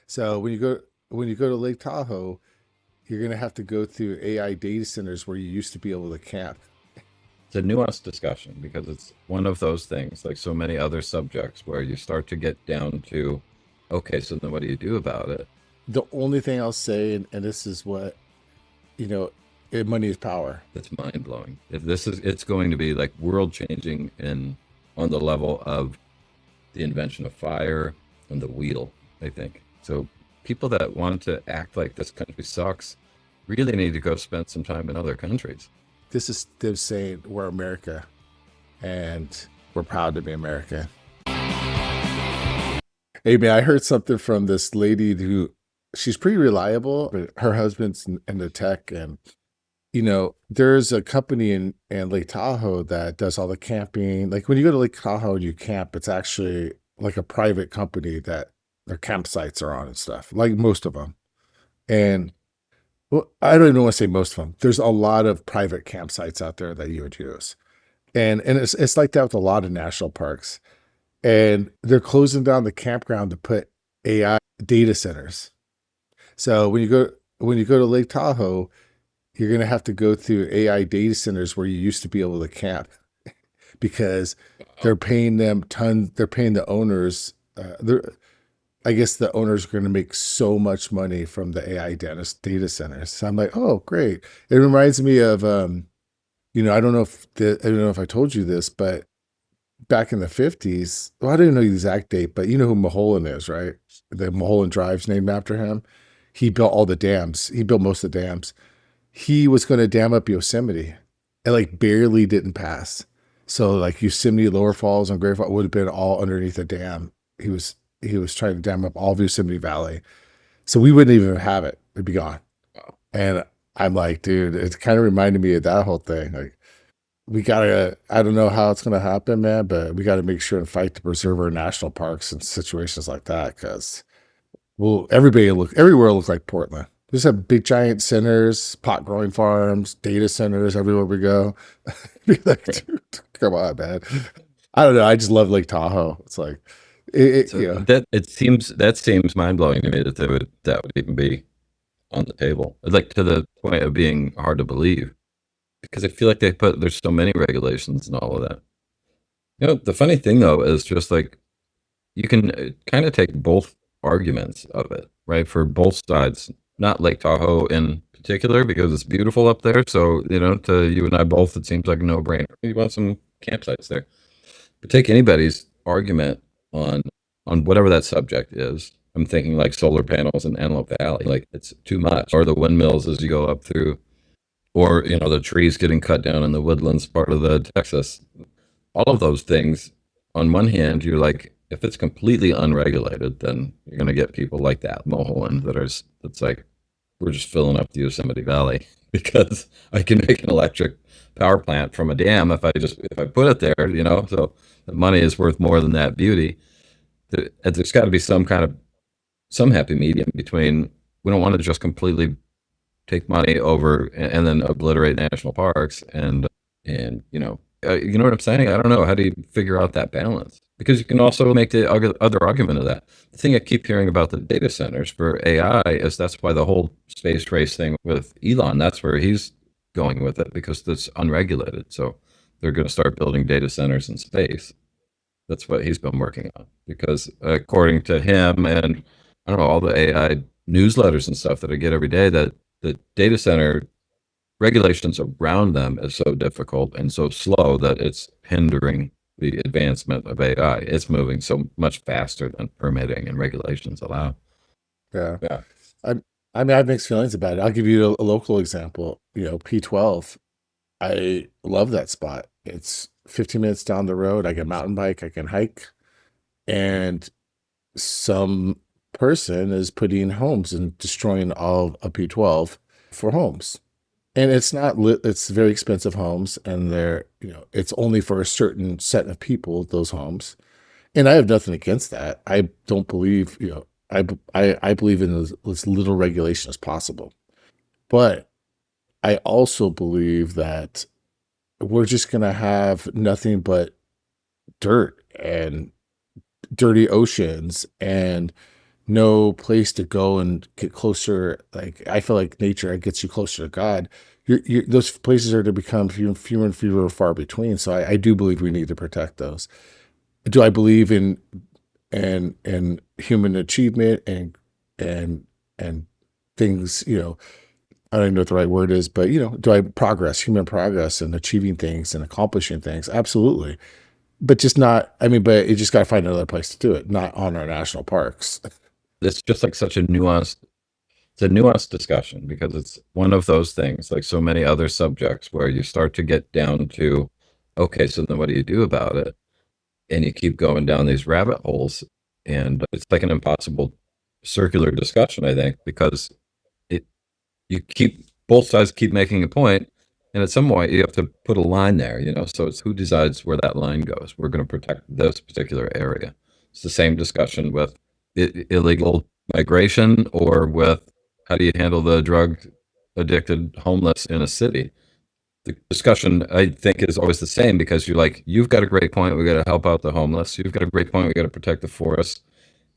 So when you go to Lake Tahoe, you're going to have to go through AI data centers where you used to be able to camp. It's a nuanced discussion because it's one of those things, like so many other subjects, where you start to get down to, okay, so then what do you do about it? The only thing I'll say, and this is what, you know, money is power. That's mind blowing. If this is, it's going to be like world changing in on the level of the invention of fire and the wheel, I think. So people that want to act like this country sucks really need to go spend some time in other countries. This is them saying we're America and we're proud to be American. Hey man, I heard something from this lady who she's pretty reliable, but her husband's in the tech, and there's a company in Lake Tahoe that does all the camping. Like when you go to Lake Tahoe and you camp, it's actually like a private company that their campsites are on and stuff, like most of them. And well, I don't even want to say most of them. There's a lot of private campsites out there that you would use. And it's like that with a lot of national parks. And they're closing down the campground to put AI data centers. So when you go to Lake Tahoe, you're going to have to go through AI data centers where you used to be able to camp because Oh, they're paying the owners. I guess the owners are going to make so much money from the AI data centers. So I'm like, oh, great. It reminds me of, I don't know if I told you this, but back in the 50s, well, I don't know the exact date, but you know who Mulholland is, right? The Mulholland Drive's named after him. He built all the dams. He built most of the dams. He was going to dam up Yosemite and like barely didn't pass. So like Yosemite Lower Falls and Great Falls would have been all underneath the dam. He was trying to dam up all of Yosemite Valley. So we wouldn't even have it. It'd be gone. wow. And I'm like, dude, it kind of reminded me of that whole thing. Like I don't know how it's gonna happen, man, but we gotta make sure and fight to preserve our national parks and situations like that because well, everywhere will look like Portland. Just have big giant centers, pot growing farms, data centers everywhere we go. Be like, Right. dude, come on, man. I don't know. I just love Lake Tahoe. It's like, So that seems mind blowing to me that that would even be on the table. Like to the point of being hard to believe because I feel like there's so many regulations and all of that. The funny thing though is just like you can kind of take both arguments of it, right? For both sides, not Lake Tahoe in particular because it's beautiful up there. So, to you and I both, it seems like a no brainer. You want some campsites there. But take anybody's argument on on whatever that subject is. I'm thinking like solar panels in Antelope Valley, like it's too much, or the windmills as you go up through, or the trees getting cut down in the woodlands part of the Texas. All of those things. On one hand, you're like, if it's completely unregulated, then you're going to get people like that Mulholland that's like, we're just filling up the Yosemite Valley because I can make an electric power plant from a dam if I put it there, So the money is worth more than that beauty. There's got to be some happy medium between. We don't want to just completely take money over and then obliterate national parks and you know what I'm saying. I don't know, how do you figure out that balance, because you can also make the other argument of that. The thing I keep hearing about the data centers for AI is that's why the whole space race thing with Elon, that's where he's going with it, because it's unregulated. So they're going to start building data centers in space. That's what he's been working on, because according to him and I don't know, all the AI newsletters and stuff that I get every day, that the data center regulations around them is so difficult and so slow that it's hindering the advancement of AI. It's moving so much faster than permitting and regulations allow. yeah. Yeah. I, I mean, I have mixed feelings about it. I'll give you a local example. P12. I love that spot. It's 15 minutes down the road. I can mountain bike, I can hike, and some person is putting homes and destroying all of P12 for homes. And it's not it's very expensive homes, and it's only for a certain set of people, those homes. And I have nothing against that. I don't believe, I believe in as little regulation as possible. But I also believe that we're just going to have nothing but dirt and dirty oceans and no place to go and get closer. Like I feel like nature gets you closer to God. Those places are to become fewer and fewer far between. So I do believe we need to protect those. Do I believe in and human achievement and and things, I don't even know what the right word is, but do I progress, human progress and achieving things and accomplishing things? Absolutely. But just not, I mean, but you just got to find another place to do it, not on our national parks. It's just like such a nuanced, it's a nuanced discussion because it's one of those things, like so many other subjects, where you start to get down to, okay, so then what do you do about it? And you keep going down these rabbit holes, and it's like an impossible circular discussion, I think, because it you keep both sides keep making a point, and at some point you have to put a line there, so it's who decides where that line goes. We're going to protect this particular area. It's the same discussion with illegal migration, or with how do you handle the drug addicted homeless in a city. The discussion, I think, is always the same, because you're like, you've got a great point, we got to help out the homeless, you've got a great point, we got to protect the forest,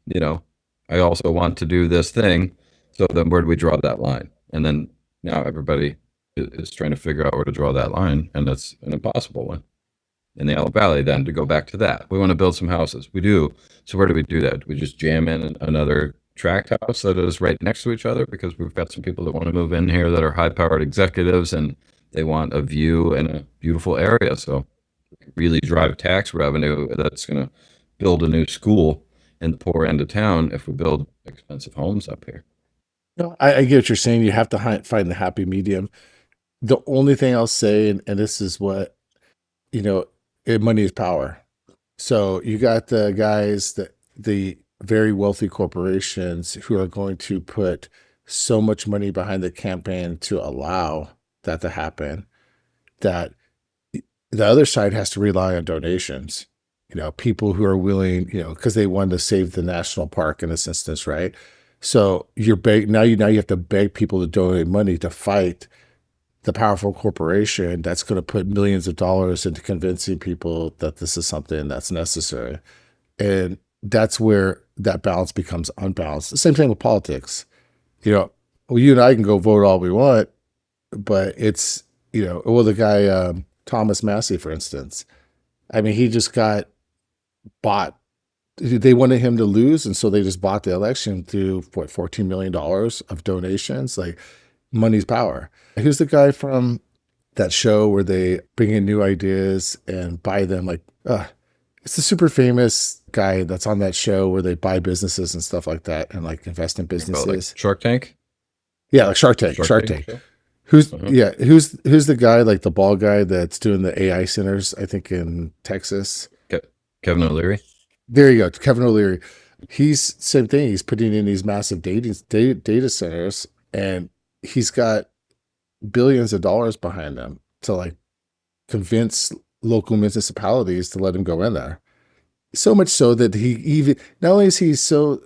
you know I also want to do this thing. So then where do we draw that line? And then now everybody is trying to figure out where to draw that line, and that's an impossible one. In the Yellow Valley, then, to go back to that, we want to build some houses. We do. So where do we do that? Do we just jam in another tract house that is right next to each other because we've got some people that want to move in here that are high-powered executives, and they want a view and a beautiful area? So really drive tax revenue that's going to build a new school in the poor end of town if we build expensive homes up here. No, I get what you're saying. You have to find the happy medium. The only thing I'll say, and this is what, you know, money is power. So you got the guys that the very wealthy corporations who are going to put so much money behind the campaign to allow that to happen, that the other side has to rely on donations. People who are willing, because they want to save the national park in this instance, right? So you're now you have to beg people to donate money to fight the powerful corporation that's going to put millions of dollars into convincing people that this is something that's necessary. And that's where that balance becomes unbalanced. The same thing with politics. Well, you and I can go vote all we want, but it's, well, the guy, Thomas Massey, for instance, I mean, he just got bought. They wanted him to lose, and so they just bought the election through what, $14 million of donations. Like, money's power. Who's the guy from that show where they bring in new ideas and buy them? Like, it's the super famous guy that's on that show where they buy businesses and stuff like that and like invest in businesses. Like Shark Tank? Yeah, like Shark Tank. Shark Tank. Who's the guy, like the bald guy that's doing the AI centers, I think in Texas? Kevin O'Leary. There you go, Kevin O'Leary. He's same thing. He's putting in these massive data centers, and he's got billions of dollars behind them to like convince local municipalities to let him go in there. So much so that he even, not only is he so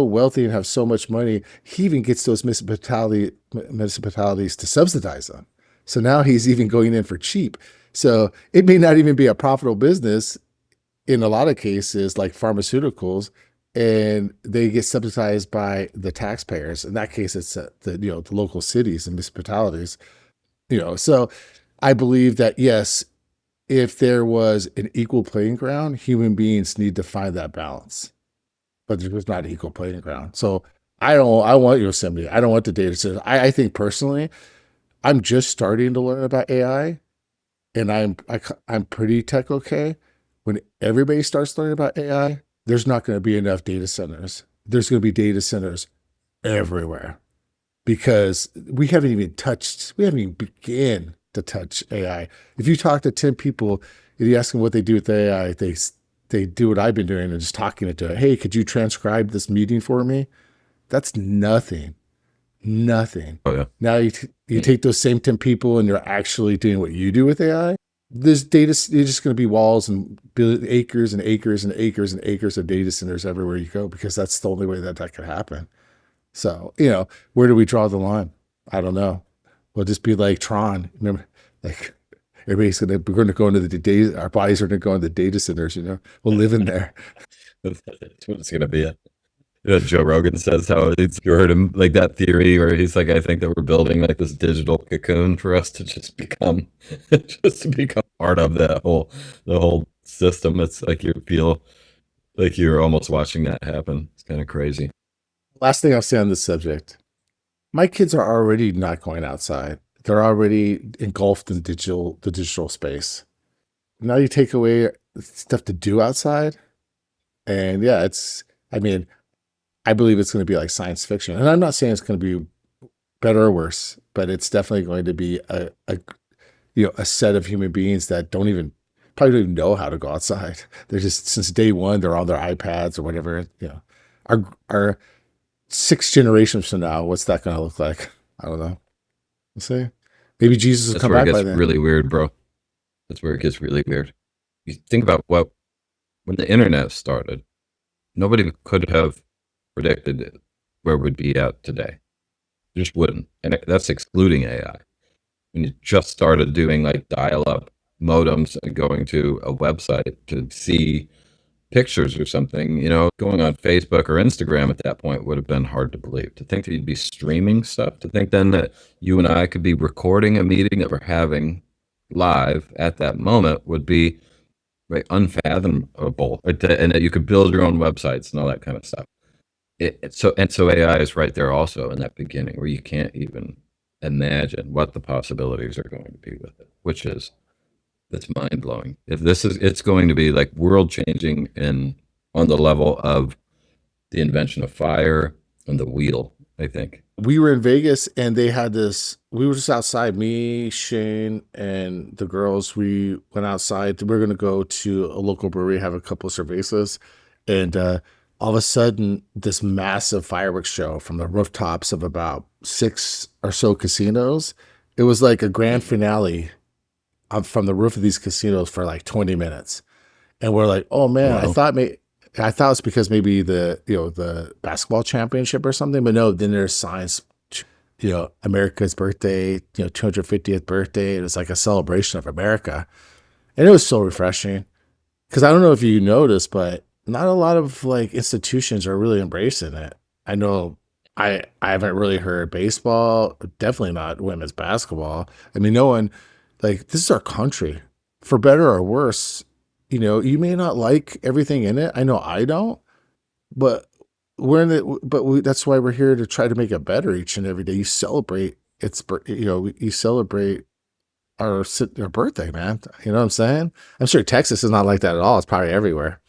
wealthy and have so much money, he even gets those municipalities to subsidize them. So now he's even going in for cheap. So it may not even be a profitable business in a lot of cases, like pharmaceuticals, and they get subsidized by the taxpayers. In that case, it's the local cities and municipalities. So I believe that, yes, if there was an equal playing ground, human beings need to find that balance. But there's not an equal playing ground. So I want Yosemite. I don't want the data centers. I think personally, I'm just starting to learn about AI, and I'm pretty tech okay. When everybody starts learning about AI, there's not going to be enough data centers. There's going to be data centers everywhere, because we haven't even begun to touch AI. If you talk to 10 people and you ask them what they do with AI, they do what I've been doing and just talking it to it. Hey, could you transcribe this meeting for me? That's nothing. Oh yeah. Now you take those same 10 people and you're actually doing what you do with AI. This data is just going to be walls and acres and acres and acres and acres of data centers everywhere you go, because that's the only way that could happen. So, where do we draw the line? I don't know. We'll just be like Tron. Remember, like we're going to go into the data. Our bodies are going to go into the data centers. We'll live in there. That's what it's going to be. Joe Rogan says how it's, you heard him like that theory where he's like, I think that we're building like this digital cocoon for us to just become, just to become part of the whole system. It's like you feel like you're almost watching that happen. It's kind of crazy. Last thing I'll say on this subject. My kids are already not going outside. They're already engulfed in the digital space. Now you take away stuff to do outside, and yeah, I mean, I believe it's going to be like science fiction. And I'm not saying it's going to be better or worse, but it's definitely going to be a set of human beings that probably don't even know how to go outside. They're just since day one, they're on their iPads or whatever. Our 6 generations from now, what's that going to look like? I don't know. We'll see. Maybe Jesus will That's come where it back by gets then. really weird, bro. That's where it gets really weird. You think about when the internet started, nobody could have predicted where we'd be at today. You just wouldn't. And that's excluding AI. When you just started doing like dial up modems and going to a website to see pictures or something, going on Facebook or Instagram at that point would have been hard to believe. To think that you'd be streaming stuff, to think then that you and I could be recording a meeting that we're having live at that moment would be right unfathomable. And that you could build your own websites and all that kind of stuff. So AI is right there also in that beginning where you can't even imagine what the possibilities are going to be with it, which is that's mind blowing. It's going to be like world changing in on the level of the invention of fire and the wheel. I think. We were in Vegas and they had this. We were just outside, me, Shane, and the girls. We went outside. We were going to go to a local brewery, have a couple of cervezas. And all of a sudden, this massive fireworks show from the rooftops of about 6 or so casinos. It was like a grand finale from the roof of these casinos for like 20 minutes. And we're like, oh man, Wow. I thought it's because maybe the basketball championship or something, but no, then there's signs, America's birthday, 250th birthday. It was like a celebration of America. And it was so refreshing. Because I don't know if you noticed, but not a lot of like institutions are really embracing it. I know I haven't really heard baseball, definitely not women's basketball. I mean, no one like this is our country, for better or worse. You may not like everything in it. I know I don't, but we're in it. That's why we're here to try to make it better each and every day. You celebrate you celebrate our birthday, man. You know what I'm saying? I'm sure Texas is not like that at all. It's probably everywhere.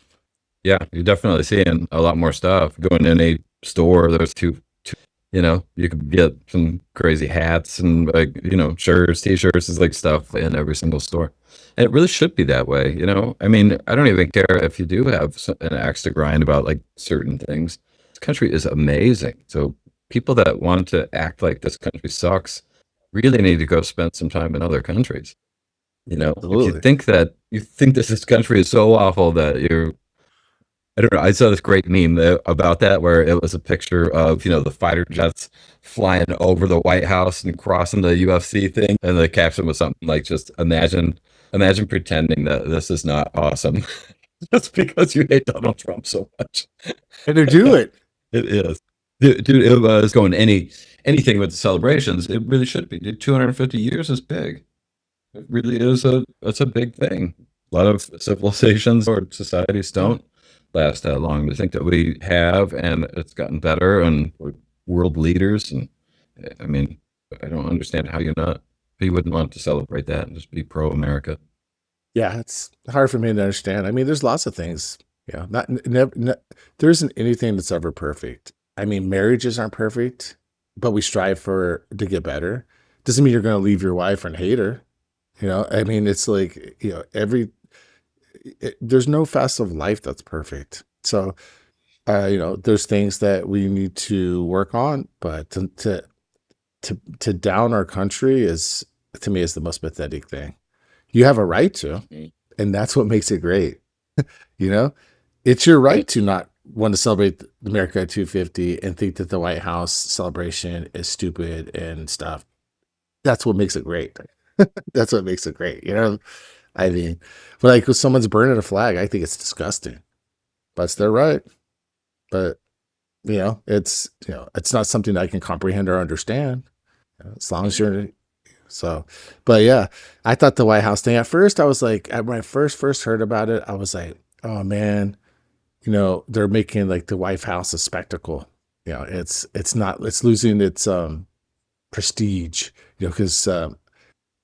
Yeah, you're definitely seeing a lot more stuff. Going in a store, there's you could get some crazy hats and like, shirts, t-shirts is like stuff in every single store. And it really should be that way, I mean, I don't even care if you do have an axe to grind about like certain things. This country is amazing. So people that want to act like this country sucks really need to go spend some time in other countries. If Absolutely. you think this country is so awful that you're I don't know. I saw this great meme about that where it was a picture of, the fighter jets flying over the White House and crossing the UFC thing. And the caption was something like, just imagine pretending that this is not awesome just because you hate Donald Trump so much. And they do it. It is. Dude, it was going anything with the celebrations. It really should be. Dude, 250 years is big. It really is it's a big thing. A lot of civilizations or societies Yeah. don't last that long. I think that we have, and it's gotten better, and we're world leaders. And I mean, I don't understand how you wouldn't want to celebrate that and just be pro America. Yeah, it's hard for me to understand. I mean, there's lots of things. Yeah, not never. There isn't anything that's ever perfect. I mean, marriages aren't perfect, but we strive for to get better. Doesn't mean you're going to leave your wife and hate her. I mean, it's like there's no facet of life that's perfect. So, there's things that we need to work on, but to down our country is to me is the most pathetic thing. You have a right to, Mhm. and that's what makes it great. You know, it's your right Right. to not want to celebrate America at 250 and think that the White House celebration is stupid and stuff. That's what makes it great. That's what makes it great. I mean, but like if someone's burning a flag, I think it's disgusting. But it's their right. But it's not something I can comprehend or understand, as long as you're so. But yeah, I thought the White House thing at first, I was like, when I first heard about it, I was like, oh man, they're making like the White House a spectacle. It's not, it's losing its prestige, because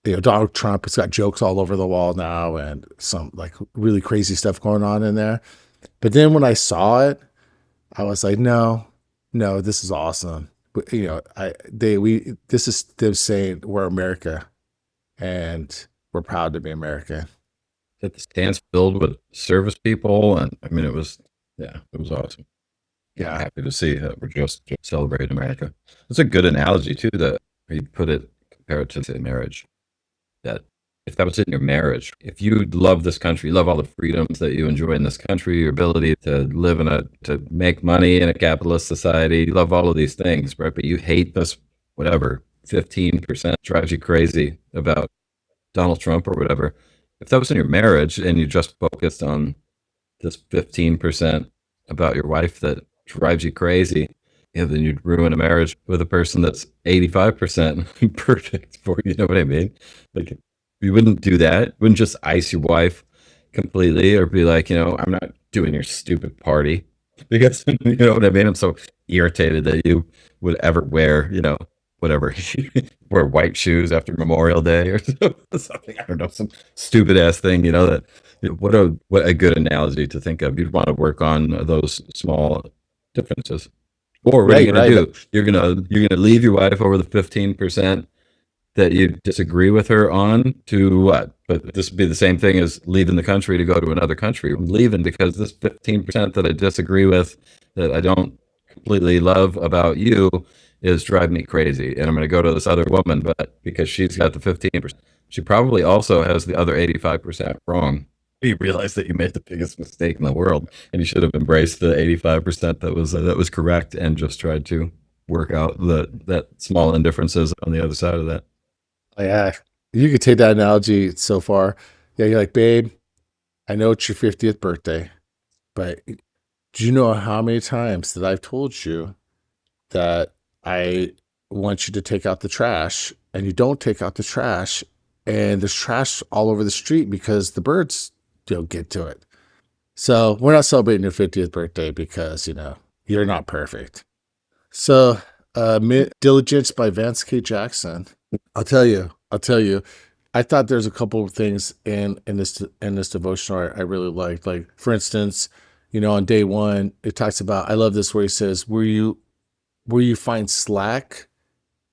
Donald Trump has got jokes all over the wall now and some like really crazy stuff going on in there. But then when I saw it, I was like, no, no, this is awesome. But, this is them saying we're America and we're proud to be American. That the stands filled with service people, and I mean, it was awesome. Yeah, I'm Yeah. happy to see that we're just celebrating America. It's a good analogy too that you put it compared to the marriage. That if that was in your marriage, if you love this country, you love all the freedoms that you enjoy in this country, your ability to live to make money in a capitalist society, you love all of these things, right? But you hate this, whatever, 15% drives you crazy about Donald Trump or whatever. If that was in your marriage and you just focused on this 15% about your wife that drives you crazy, then you'd ruin a marriage with a person that's 85% perfect for you. You know what I mean? Like, you wouldn't do that. You wouldn't just ice your wife completely or be like, I'm not doing your stupid party because, you know what I mean? I'm so irritated that you would ever wear, whatever, wear white shoes after Memorial Day or something. I don't know, some stupid ass thing, that what a good analogy to think of. You'd want to work on those small differences. Or what are you Right, going to right. do? You're gonna leave your wife over the 15% that you disagree with her on to what? But this would be the same thing as leaving the country to go to another country. I'm leaving because this 15% that I disagree with, that I don't completely love about you, is driving me crazy. And I'm going to go to this other woman, but because she's got the 15%, she probably also has the other 85% wrong. You realize that you made the biggest mistake in the world, and you should have embraced the 85% that was correct, and just tried to work out that small indifferences on the other side of that. Yeah, you could take that analogy so far. Yeah, you're like, babe, I know it's your 50th birthday, but do you know how many times that I've told you that I want you to take out the trash and you don't take out the trash and there's trash all over the street because the birds don't get to it. So we're not celebrating your 50th birthday because, you're not perfect. So, Diligence by Vance K. Jackson. I'll tell you, I thought there's a couple of things in this devotional I really liked. Like, for instance, on day one, it talks about, I love this where he says, where you find slack,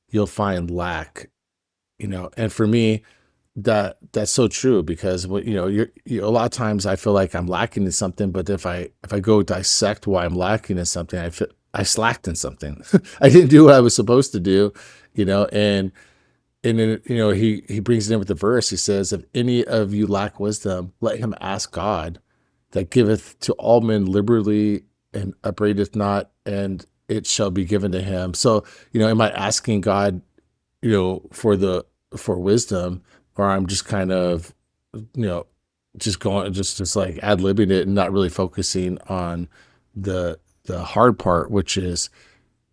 you'll find lack. And for me, that's so true because what a lot of times I feel like I'm lacking in something, but if I go dissect why I'm lacking in something, I slacked in something. I didn't do what I was supposed to do, and then he brings it in with the verse. He says, "If any of you lack wisdom, let him ask God, that giveth to all men liberally and upbraideth not, and it shall be given to him." So, am I asking God, for wisdom, or I'm just kind of, you know, just going, just like ad libbing it and not really focusing on the hard part, which is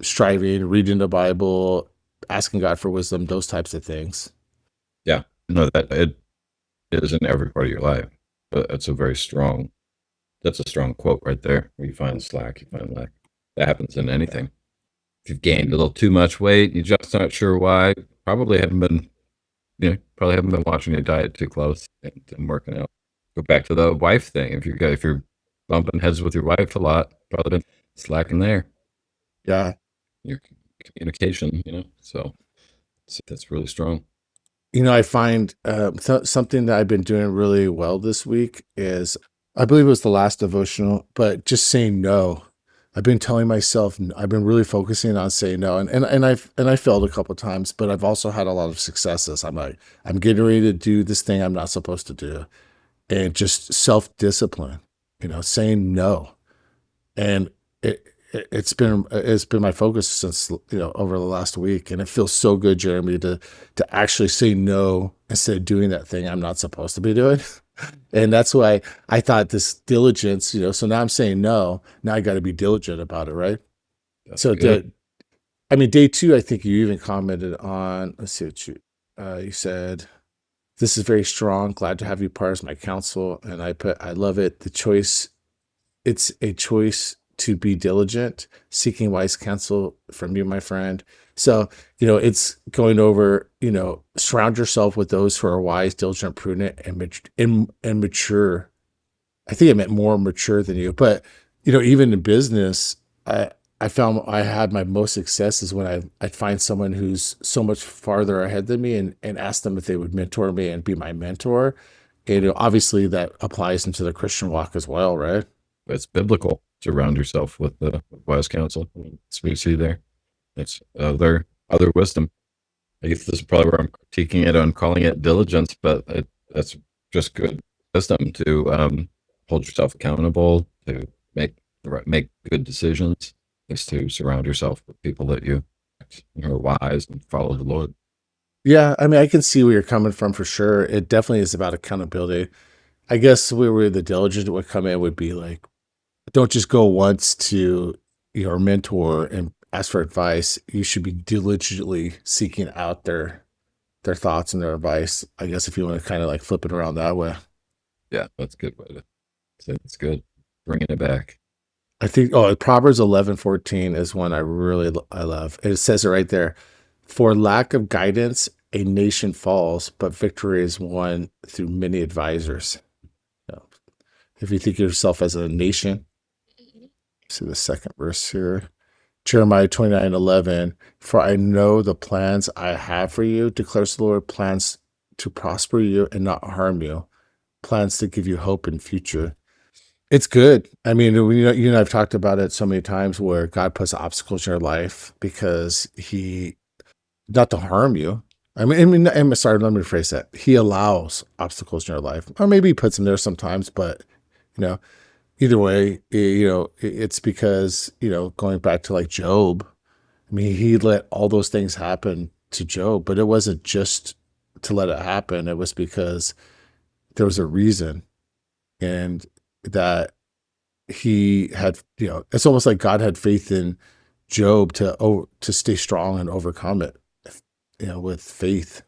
striving, reading the Bible, asking God for wisdom, those types of things. Yeah, no, that it is in every part of your life. But that's a strong quote right there. Where you find slack, you find lack. That happens in anything. If you've gained a little too much weight, you're just not sure why. Probably haven't been watching your diet too close and working out. Go back to the wife thing. If you're bumping heads with your wife a lot, probably been slacking there. Yeah. Your communication, so that's really strong. I find something that I've been doing really well this week is, I believe it was the last devotional, but just saying no. I've been telling myself, I've been really focusing on saying no, and I failed a couple of times, but I've also had a lot of successes. I'm like, I'm getting ready to do this thing I'm not supposed to do, and just self discipline, saying no. And it's been my focus since, over the last week, and it feels so good, Jeremy, to actually say no instead of doing that thing I'm not supposed to be doing. And that's why I thought this diligence, so now I'm saying no, now I got to be diligent about it, right? That's So good. day two, I think you even commented on, let's see what you said, this is very strong. Glad to have you part as my counsel. And I put, I love it. It's a choice to be diligent, seeking wise counsel from you, my friend. So, it's going over, surround yourself with those who are wise, diligent, prudent, and mature. I think I meant more mature than you, but even in business, I I found I had my most success is when I'd find someone who's so much farther ahead than me and ask them if they would mentor me and be my mentor. And obviously that applies into the Christian walk as well, right? It's biblical. Surround yourself with the wise counsel. That's what you see there. It's other wisdom. I guess this is probably where I'm critiquing it on calling it diligence, but that's just good wisdom to hold yourself accountable, to make good decisions, is to surround yourself with people that you are wise and follow the Lord. Yeah, I mean, I can see where you're coming from for sure. It definitely is about accountability. I guess where the diligent would come in would be like, don't just go once to your mentor and ask for advice. You should be diligently seeking out their thoughts and their advice. I guess if you want to kind of like flip it around that way. Yeah, that's a good way to say it's good. Bringing it back. I think Proverbs 11:14 is one I love. It says it right there. For lack of guidance, a nation falls, but victory is won through many advisors. So, if you think of yourself as a nation, see the second verse here. Jeremiah 29:11. For I know the plans I have for you, declares the Lord, plans to prosper you and not harm you, plans to give you hope and future. It's good. I mean, you and I've talked about it so many times where God puts obstacles in your life because not to harm you. I'm sorry, let me rephrase that. He allows obstacles in your life, or maybe he puts them there sometimes, but you know, either way, it's because, going back to like Job, I mean, he let all those things happen to Job, but it wasn't just to let it happen. It was because there was a reason, and that he had, it's almost like God had faith in Job to stay strong and overcome it, with faith,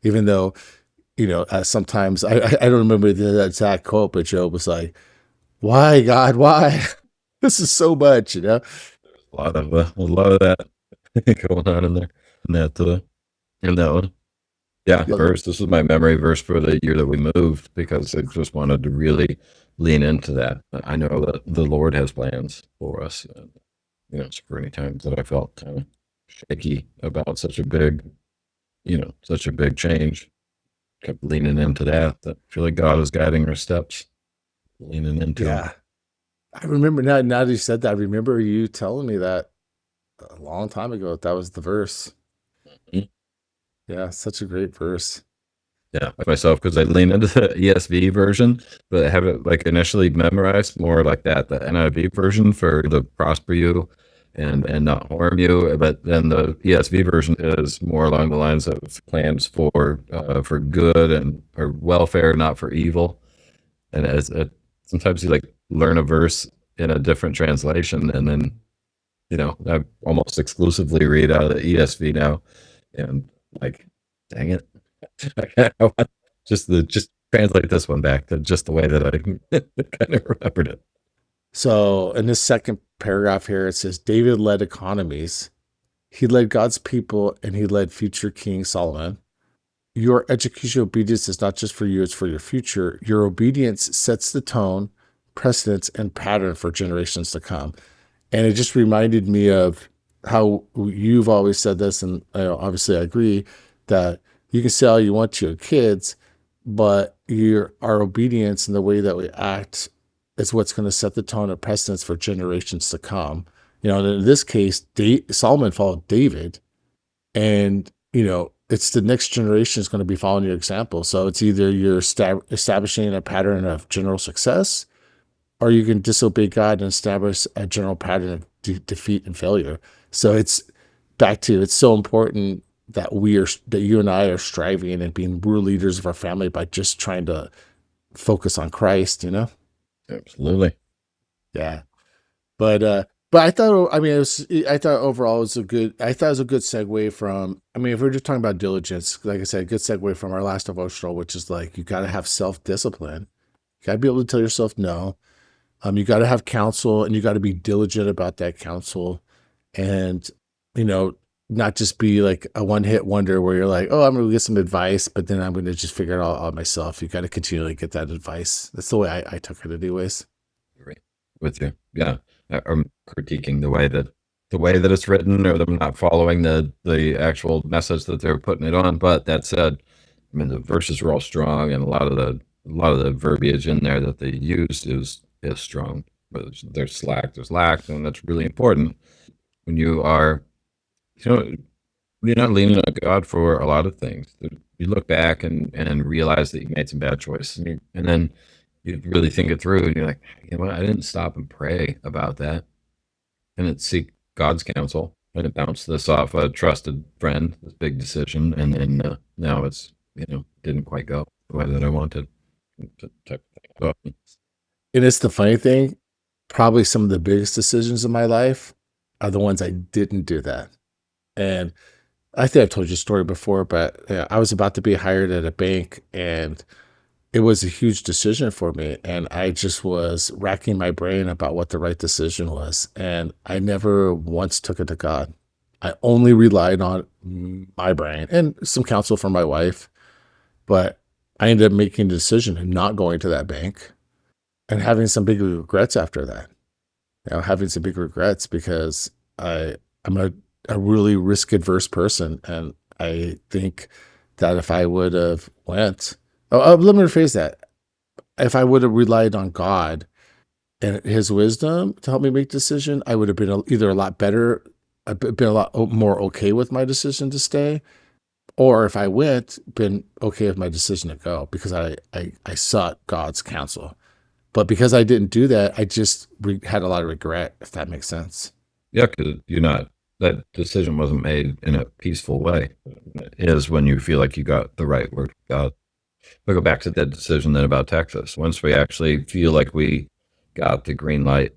even though, sometimes I don't remember the exact quote, but Job was like, "Why, God? Why? This is so much." A lot of that going on in there, in that one. Yeah, verse. This was my memory verse for the year that we moved because I just wanted to really lean into that. I know that the Lord has plans for us. For any times that I felt kind of shaky about such a big change, kept leaning into that. That I feel like God is guiding our steps, leaning into Him. Yeah, I remember now that you said that. I remember you telling me that a long time ago. That was the verse. Mhm. Yeah, such a great verse. Yeah, like myself, because I lean into the ESV version, but I have it like initially memorized more like that, the NIV version for the prosper you and not harm you. But then the ESV version is more along the lines of plans for good and or welfare, not for evil. And sometimes you like learn a verse in a different translation, and then I almost exclusively read out of the ESV now, and like, dang it. Just translate this one back to just the way that I kind of remembered it. So in this second paragraph here, it says David led economies. He led God's people and he led future King Solomon. Your educational obedience is not just for you, it's for your future. Your obedience sets the tone, precedence, and pattern for generations to come. And it just reminded me of how you've always said this, and obviously I agree, that you can say all you want to your kids, but our obedience and the way that we act is what's going to set the tone of precedence for generations to come. And in this case, Solomon followed David, and it's the next generation is going to be following your example. So it's either you're establishing a pattern of general success, or you can disobey God and establish a general pattern of defeat and failure. So it's back to, it's so important that you and I are striving and being real leaders of our family by just trying to focus on Christ. Absolutely. Yeah. But But I thought, I mean, I thought overall it was I thought it was a good segue from, I mean, if we're just talking about diligence, like I said, a good segue from our last devotional, which is like, you got to have self discipline. You got to be able to tell yourself no. You got to have counsel, and you got to be diligent about that counsel. And, you know, not just be like a one hit wonder where you're like, oh, I'm going to get some advice, but then I'm going to just figure it all out myself. You got to continually get that advice. That's the way I took it anyways. Right. With you. Yeah. I'm critiquing the way that it's written, or them not following the actual message that they're putting it on. But that said, I mean, the verses are all strong, and a lot of the verbiage in there that they use is strong. But there's slack, there's lack, and that's really important when you are, you know, you're not leaning on God for a lot of things. You look back and realize that you made some bad choices, and then you really think it through, and you're like, you know what? I didn't stop and pray about that. I didn't seek God's counsel. I didn't bounce this off a trusted friend, this big decision, and then now it's didn't quite go the way that I wanted. Type of thing. And it's the funny thing, probably some of the biggest decisions in my life are the ones I didn't do that. And I think I've told you a story before, but I was about to be hired at a bank, and it was a huge decision for me. And I just was racking my brain about what the right decision was. And I never once took it to God. I only relied on my brain and some counsel from my wife. But I ended up making the decision and not going to that bank and having some big regrets after that. Having some big regrets because I'm a really risk adverse person, and I think that if I would have went, let me rephrase that. If I would have relied on God and His wisdom to help me make a decision, I would have been either a lot better, been a lot more okay with my decision to stay, or if I went, been okay with my decision to go because I sought God's counsel. But because I didn't do that, I just had a lot of regret, if that makes sense. Yeah, because that decision wasn't made in a peaceful way. It is when you feel like you got the right word of God. We'll go back to that decision then about Texas. Once we actually feel like we got the green light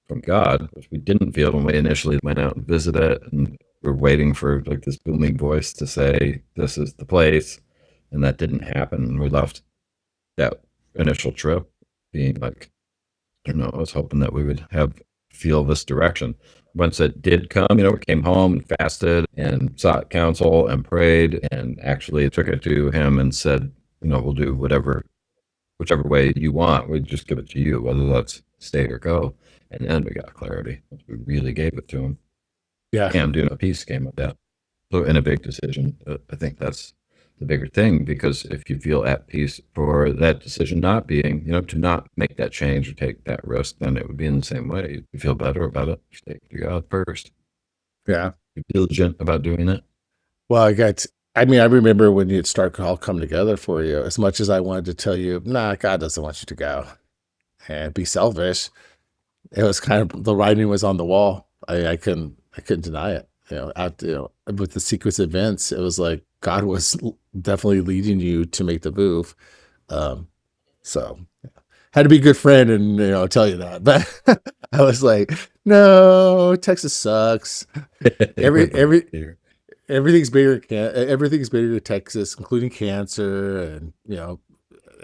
from God, which we didn't feel when we initially went out and visited, and we're waiting for like this booming voice to say, this is the place. And that didn't happen. And we left that initial trip being like, I don't know, I was hoping that we would feel this direction. Once it did come, we came home and fasted and sought counsel and prayed and actually took it to him and said, we'll do whichever way you want. We just give it to you, whether that's stay or go. And then we got clarity. We really gave it to him. Yeah. And peace came with that. So in a big decision, I think that's the bigger thing, because if you feel at peace for that decision not being, to not make that change or take that risk, then it would be in the same way. You feel better about it. You take it to God first. Yeah. Be diligent about doing it. Well, I remember when you'd start all come together for you, as much as I wanted to tell you, nah, God doesn't want you to go and be selfish. It was kind of, the writing was on the wall. I couldn't deny it. With the sequence of events, it was like God was definitely leading you to make the move. So had to be a good friend and tell you that. But I was like, no, Texas sucks. Everything's bigger. Everything's bigger in Texas, including cancer and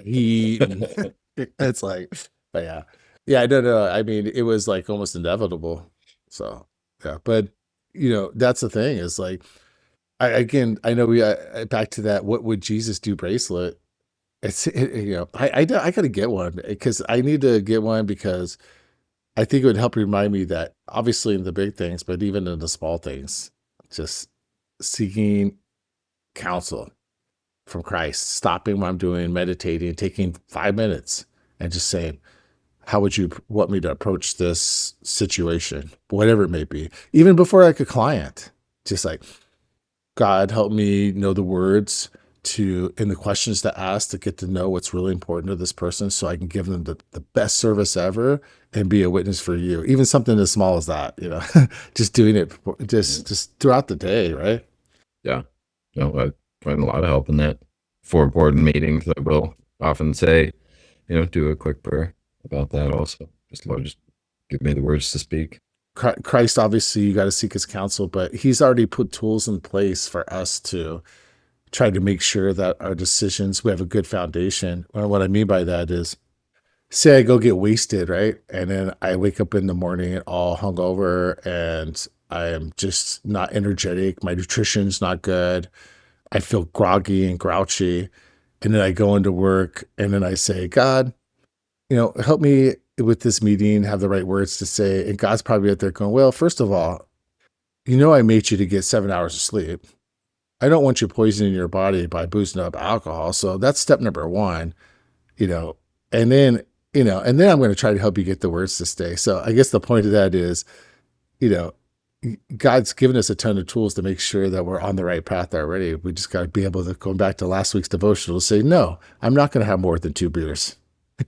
heat. And it's like, but yeah. I don't know. I mean, it was like almost inevitable. So yeah, but that's the thing is like, I know we back to that. What would Jesus do bracelet? I got to get one because I need to get one because I think it would help remind me that obviously in the big things, but even in the small things, just seeking counsel from Christ, stopping what I'm doing, meditating, taking 5 minutes and just saying, how would you want me to approach this situation, whatever it may be, even before like a client, just like, God, help me know the words and the questions to ask to get to know what's really important to this person so I can give them the best service ever and be a witness for you. Even something as small as that, just doing it just throughout the day, right? Yeah. I find a lot of help in that. For board meetings, I will often say, do a quick prayer about that also. Just, Lord, just give me the words to speak. Christ, obviously, you got to seek his counsel, but he's already put tools in place for us to try to make sure that our decisions, we have a good foundation. And what I mean by that is, say I go get wasted, right? And then I wake up in the morning all hungover and I am just not energetic. My nutrition's not good. I feel groggy and grouchy. And then I go into work and then I say, God, help me with this meeting, have the right words to say. And God's probably out there going, well, first of all, I made you to get 7 hours of sleep. I don't want you poisoning your body by boozing up alcohol. So that's step number one, you know, and then, and then I'm going to try to help you get the words to stay. So I guess the point of that is, you know, God's given us a ton of tools to make sure that we're on the right path already. We just got to be able to, going back to last week's devotional, say, no, I'm not going to have more than 2 beers,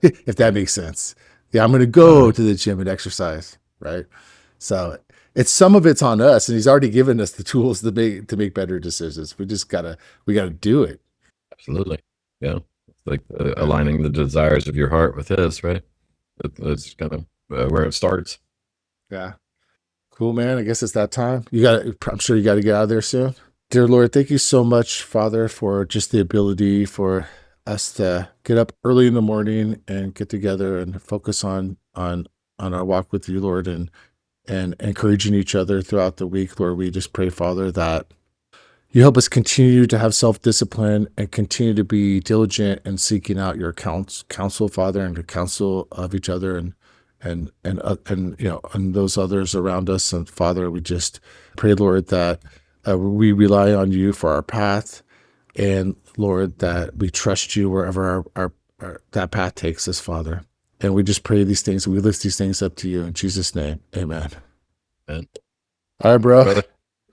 if that makes sense. Yeah, I'm going to go to the gym and exercise, right? So some of it's on us, and he's already given us the tools to make better decisions. We gotta do it. Absolutely. Yeah. It's like aligning the desires of your heart with his, right? That's kind of where it starts. Yeah. Cool, man. I guess it's that time. I'm sure you got to get out of there soon. Dear Lord, thank you so much, Father, for just the ability for us to get up early in the morning and get together and focus on our walk with you, Lord, and encouraging each other throughout the week. Lord, we just pray, Father, that you help us continue to have self-discipline and continue to be diligent in seeking out your counsel, Father, and the counsel of each other and those others around us. And Father, we just pray, Lord, that we rely on you for our path, and Lord, that we trust you wherever our that path takes us, Father. And we just pray these things. We lift these things up to you in Jesus' name. Amen. Amen. All right, bro. Brother.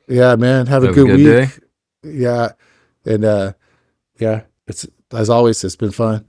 Yeah, man. Have a good week. Day. Yeah. And yeah, it's, as always, it's been fun.